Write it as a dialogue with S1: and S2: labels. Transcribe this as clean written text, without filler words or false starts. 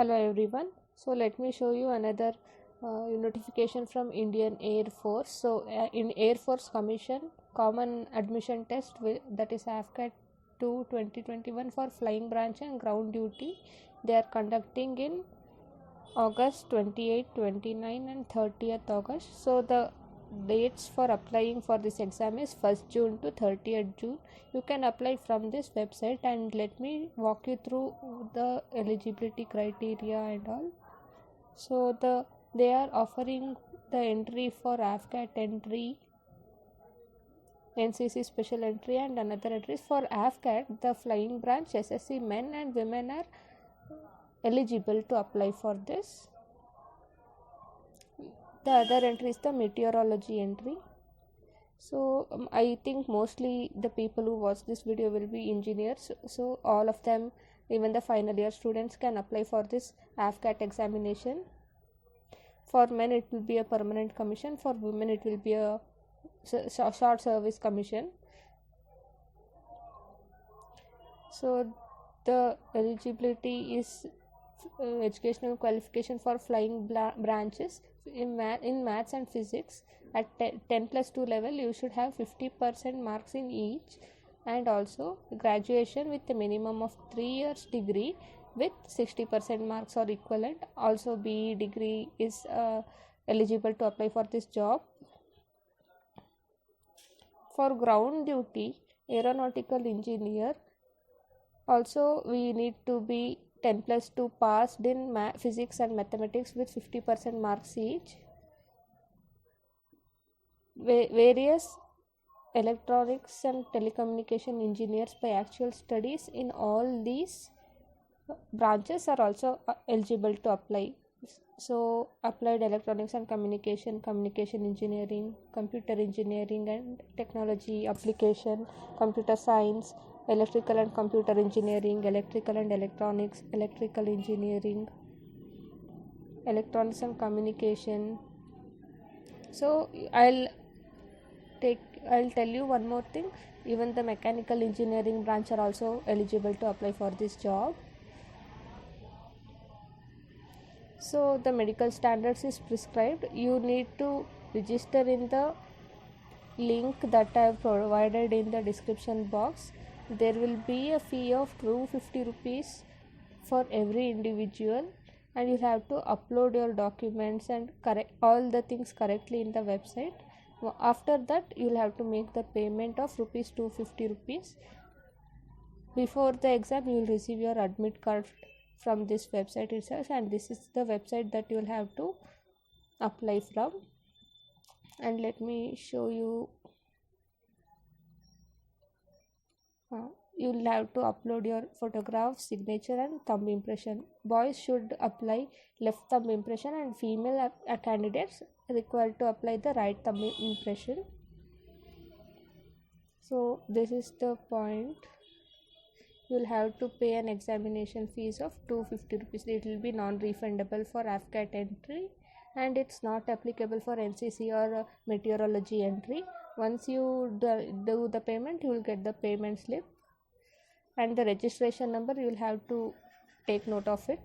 S1: Hello everyone. So let me show you another notification from Indian Air Force. So in Air Force Commission Common Admission Test that is AFCAT 2 2021 for flying branch and ground duty, they are conducting in August 28, 29 and 30th August. So the dates for applying for this exam is 1st June to 30th June. You can apply from this website, and let me walk you through the eligibility criteria and all. So they are offering the entry for AFCAT entry, NCC special entry, and another entries. For AFCAT, the flying branch SSC men and women are eligible to apply for this. The other entry is the meteorology entry. So I think mostly the people who watch this video will be engineers, so all of them, even the final year students, can apply for this AFCAT examination. For men it will be a permanent commission, for women it will be a short service commission. So the eligibility is educational qualification for flying branches in maths and physics at 10 plus 2 level. You should have 50% marks in each, and also graduation with a minimum of 3 years degree with 60% marks or equivalent. Also BE degree is eligible to apply for this job. For ground duty, aeronautical engineer, also we need to be 10 plus 2 passed in physics and mathematics with 50% marks each. Various electronics and telecommunication engineers by actual studies in all these branches are also eligible to apply. So applied electronics and communication engineering, computer engineering and technology application, computer science, electrical and computer engineering, electrical and electronics, electrical engineering, electronics and communication. So I'll tell you one more thing. Even the mechanical engineering branch are also eligible to apply for this job. So the medical standards is prescribed. You need to register in the link that I have provided in the description box. There will be a fee of 250 rupees for every individual, and you have to upload your documents and correct all the things correctly in the website. After that, you will have to make the payment of rupees 250 rupees. Before the exam, you will receive your admit card from this website itself, and this is the website that you will have to apply from. And let me show you. You will have to upload your photograph, signature and thumb impression. Boys should apply left thumb impression, and female candidates required to apply the right thumb impression. So this is the point. You will have to pay an examination fees of 250 rupees. It will be non-refundable for AFCAT entry, and it's not applicable for NCC or meteorology entry. Once you do the payment, you will get the payment slip, and the registration number you will have to take note of it.